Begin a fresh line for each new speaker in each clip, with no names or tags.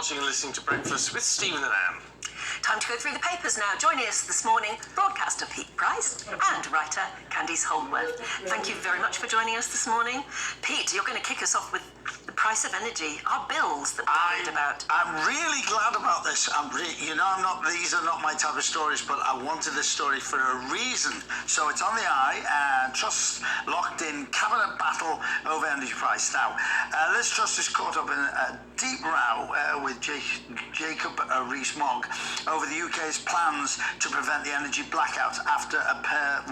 watching and listening to Breakfast with Stephen and Anne.
Time to go through the papers now. Joining us this morning, broadcaster Pete Price and writer Candice Holdworth. Thank you very much for joining us this morning. Pete, you're going to kick us off with the price of energy, our bills that we're worried about.
I'm really glad about this. These are not my type of stories, but I wanted this story for a reason. So it's on the eye, and Truss locked in cabinet battle over energy price. Now, Liz Truss is caught up in a deep row with Jacob Rees-Mogg over the UK's plans to prevent the energy blackout after a pair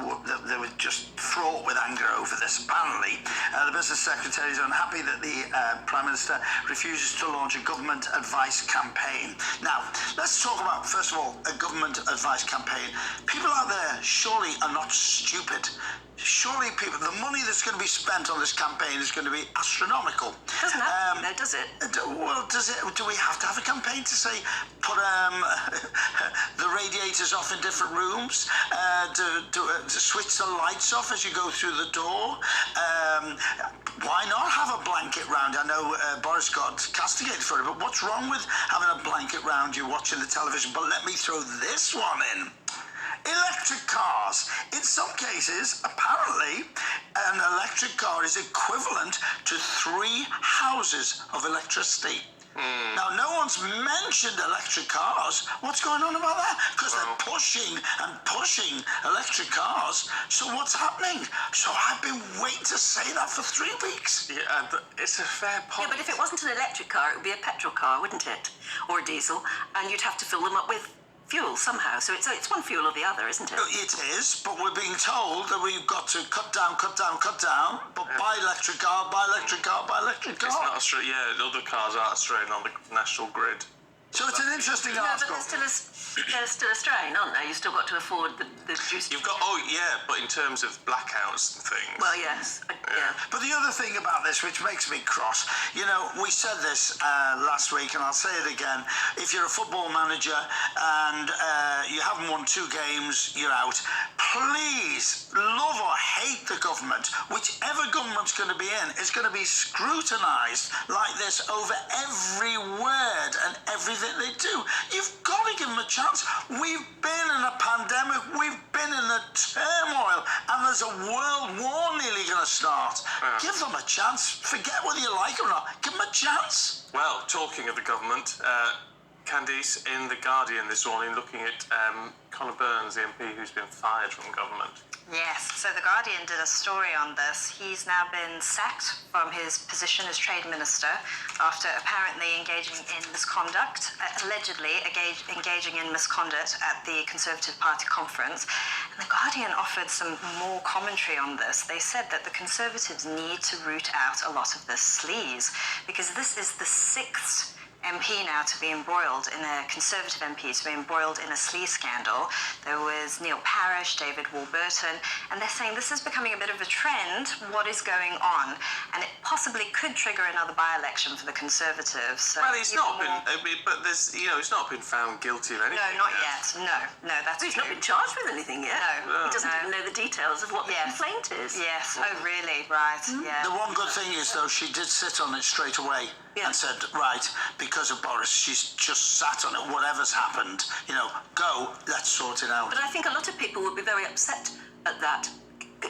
they were just fraught with anger over this. Apparently, the business secretary is unhappy that the Prime Minister refuses to launch a government advice campaign. Now, let's talk about, first of all, a government advice campaign. People out there surely are not stupid. Surely the money that's going to be spent on this campaign is going to be astronomical.
Doesn't have to, does it?
Well, does it? Do we have to have a campaign to say, put the radiators off in different rooms, to switch the lights off as you go through the door? Why not have a blanket round? I know Boris got castigated for it, but what's wrong with having a blanket round you watching the television? But let me throw this one in. Electric cars. In some cases, apparently, an electric car is equivalent to 3 houses of electricity. Now, no one's mentioned electric cars. What's going on about that? Because they're pushing and pushing electric cars. So what's happening? So I've been waiting to say that for 3 weeks.
Yeah, but it's a fair point.
Yeah, but if it wasn't an electric car, it would be a petrol car, wouldn't it? Or a diesel, and you'd have to fill them up with fuel somehow. So it's one fuel or the other, isn't it?
It is, but we're being told that we've got to cut down, but buy electric car, buy electric car, buy electric car.
It's not Australian. Yeah, other cars are Australian on the national grid.
So it's an interesting article.
But they're still a strain, aren't they? You've still got to afford the juice.
You've got, but in terms of blackouts and things.
Well, yes. Yeah.
But the other thing about this, which makes me cross, we said this last week, and I'll say it again. If you're a football manager and you haven't won 2 games, you're out. Please, love or hate the government, whichever government's going to be in, is going to be scrutinised like this over every word and everything they do. You've got to give them a chance. We've been in a pandemic, we've been in a turmoil, and there's a world war nearly going to start. Give them a chance. Forget whether you like them or not. Give them a chance.
Well, talking of the government, Candice, in The Guardian this morning, looking at Conor Burns, the MP who's been fired from government.
Yes, so The Guardian did a story on this. He's now been sacked from his position as Trade Minister after apparently engaging in misconduct, allegedly engaging in misconduct at the Conservative Party conference. And The Guardian offered some more commentary on this. They said that the Conservatives need to root out a lot of this sleaze, because this is the 6th MP now to be embroiled in a Conservative MP to be embroiled in a sleaze scandal. There was Neil Parish, David Warburton, and they're saying this is becoming a bit of a trend. What is going on? And it possibly could trigger another by-election for the Conservatives. So
well, he's not been, but there's, he's not been found guilty of anything.
No, not yet. No, that's
He's
true.
not been charged with anything yet.
No.
He doesn't even know the details of what the complaint is.
Yes. Oh, really? Right. Yeah.
The one good thing is, though, she did sit on it straight away and said, right, because of Boris, she's just sat on it. Whatever's happened, go, let's sort it out.
But I think a lot of people would be very upset at that.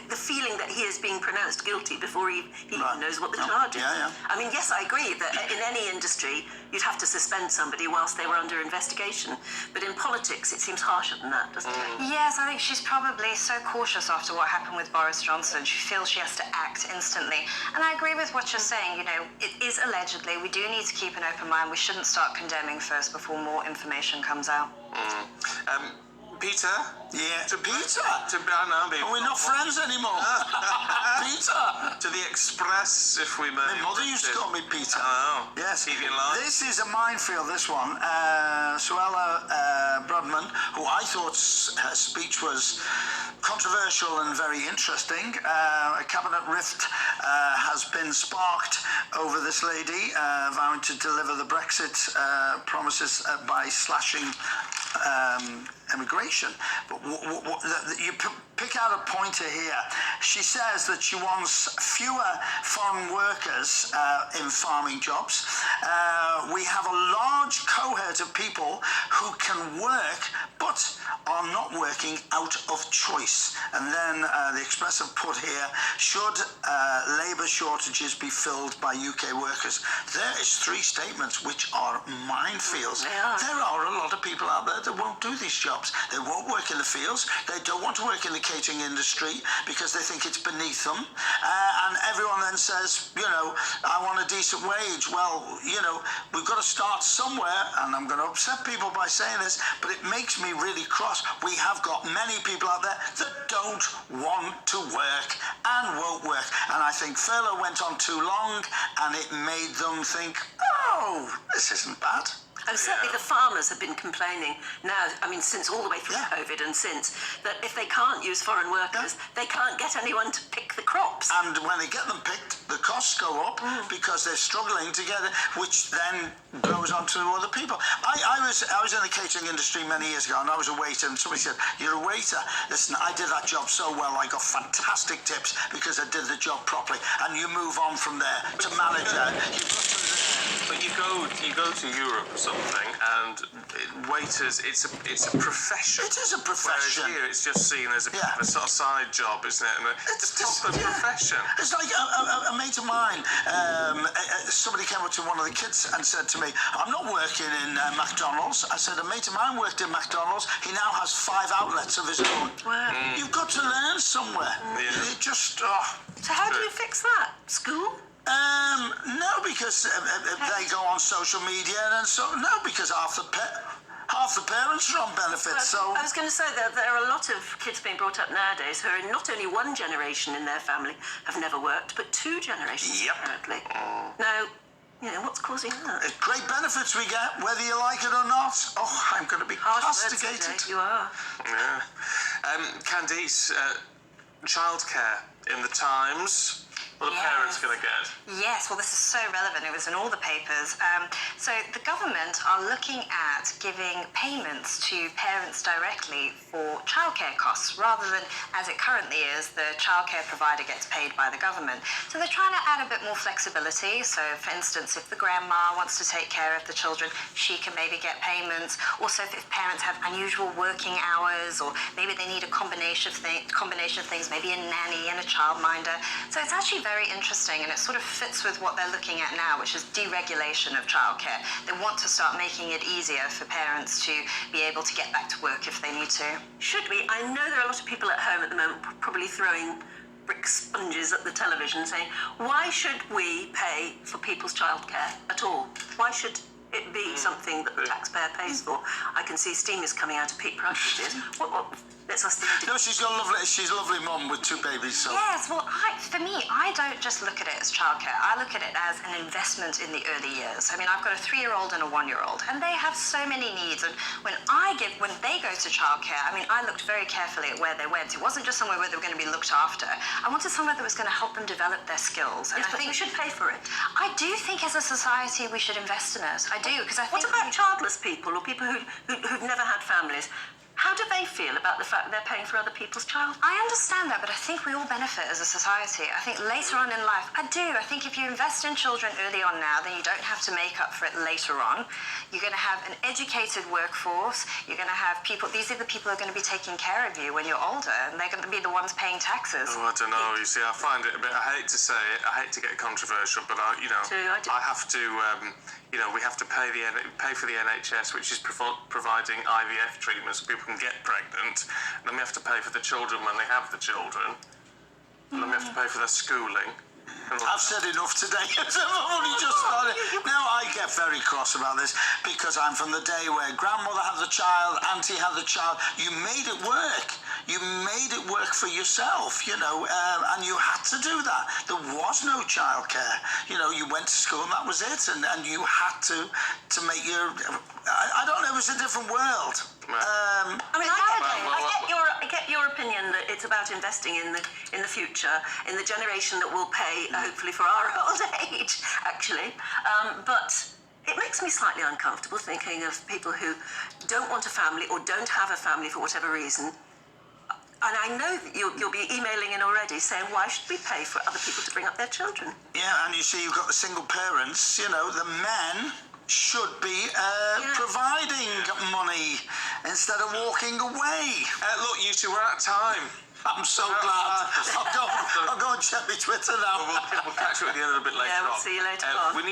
The feeling that he is being pronounced guilty before he even knows what the charge is.
Yeah.
I mean, yes, I agree that in any industry you'd have to suspend somebody whilst they were under investigation. But in politics, it seems harsher than that, doesn't it?
Yes, I think she's probably so cautious after what happened with Boris Johnson. She feels she has to act instantly. And I agree with what you're saying. It is allegedly. We do need to keep an open mind. We shouldn't start condemning first before more information comes out.
Peter?
Yeah.
To Peter?
We're not friends anymore. Peter.
To the Express, if we may.
My mother used to call me Peter.
Oh.
Yes.
Keep it alive.
This is a minefield, this one. Suella Brodman, who I thought her speech was controversial and very interesting. A cabinet rift has been sparked over this lady vowing to deliver the Brexit promises by slashing immigration. But you pick out a pointer here. She says that she wants fewer foreign workers in farming jobs. We have a large cohort of people who can work but are not working out of choice. And then the Express have put here, should labour shortages be filled by UK workers? There is 3 statements which are minefields. There are a lot of people out there that won't do these jobs. They won't work in the fields. They don't want to work in the catering industry because they think it's beneath them. And everyone then says, you know, I want a decent wage. Well, you know, we've got to start somewhere, and I'm going to upset people by saying this, but it makes me really cross. We have got many people out there that don't want to work and won't work. And I think furlough went on too long, and it made them think, oh, this isn't bad.
And certainly the farmers have been complaining now, I mean, since all the way through COVID and since, that if they can't use foreign workers, they can't get anyone to pick the crops.
And when they get them picked, the costs go up because they're struggling to get it, which then goes on to other people. I was in the catering industry many years ago, and I was a waiter, and somebody said, you're a waiter? Listen, I did that job so well, I got fantastic tips because I did the job properly. And you move on from there to manager.
But you go to Europe or something, and waiters, it's a profession.
It is a profession.
Whereas here, it's just seen as a sort of side job, isn't it? And it's a proper profession.
It's like a mate of mine. Somebody came up to one of the kids and said to me, I'm not working in McDonald's. I said, a mate of mine worked in McDonald's. He now has 5 outlets of his own.
Wow.
You've got to learn somewhere. It just...
So how do you fix that? School?
No, because they go on social media, and so because half the parents are on benefits. So
I was going to say that there are a lot of kids being brought up nowadays who are not only one generation in their family have never worked, but 2 generations apparently. Now, you know, what's causing that?
Great benefits we get, whether you like it or not. Oh, I'm going to be castigated.
You are.
Yeah. Candice, childcare in the Times. What are parents going to get?
Yes, well, this is so relevant. It was in all the papers. So the government are looking at giving payments to parents directly for childcare costs, rather than, as it currently is, the childcare provider gets paid by the government. So they're trying to add a bit more flexibility. So, for instance, if the grandma wants to take care of the children, she can maybe get payments. Also, if parents have unusual working hours, or maybe they need a combination of things, maybe a nanny and a childminder. So it's actually very interesting, and it sort of fits with what they're looking at now, which is deregulation of childcare. They want to start making it easier for parents to be able to get back to work if they need to.
Should we? I know there are a lot of people at home at the moment probably throwing brick sponges at the television saying, why should we pay for people's childcare at all? Why should it be something that the taxpayer pays for? I can see steam is coming out of Pete Price's. What? Let's ask Steve.
No, she's a lovely mum with 2 babies. So.
Yes, well, for me, I don't just look at it as childcare. I look at it as an investment in the early years. I mean, I've got a 3-year-old and a 1-year-old, and they have so many needs. And when they go to childcare, I mean, I looked very carefully at where they went. It wasn't just somewhere where they were going to be looked after. I wanted somewhere that was going to help them develop their skills. And
yes, I think we should pay for it.
I do think, as a society, we should invest in it. I do, because I think.
What about childless people or people who've never had families? How do they feel about the fact they're paying for other people's child?
I understand that, but I think we all benefit as a society. I think later on in life, I think if you invest in children early on now, then you don't have to make up for it later on. You're going to have an educated workforce. You're going to have people, these are the people who are going to be taking care of you when you're older, and they're going to be the ones paying taxes.
Oh, I don't know. You see, I find it a bit, I hate to say it, I hate to get controversial, but I have to, we have to pay for the NHS, which is providing IVF treatments so people can get pregnant. And then we have to pay for the children when they have the children. And then we have to pay for their schooling.
I've said enough today. I've only just started. Now I get very cross about this because I'm from the day where grandmother had the child, auntie had the child. You made it work. You made it work for yourself, and you had to do that. There was no childcare. You went to school and that was it, and you had to make your. I don't know. It was a different world.
I get your opinion that it's about investing in the future, in the generation that will pay, hopefully, for our old age, actually. But it makes me slightly uncomfortable thinking of people who don't want a family or don't have a family for whatever reason. And I know that you'll be emailing in already saying, why should we pay for other people to bring up their children?
Yeah, and you see, you've got the single parents, you know, the men should be providing money instead of walking away.
Look, you two, we're out of time.
I'm so glad. I'll go and check my Twitter now.
We'll catch up with you a little bit later on.
Yeah, we'll see you later on.
We need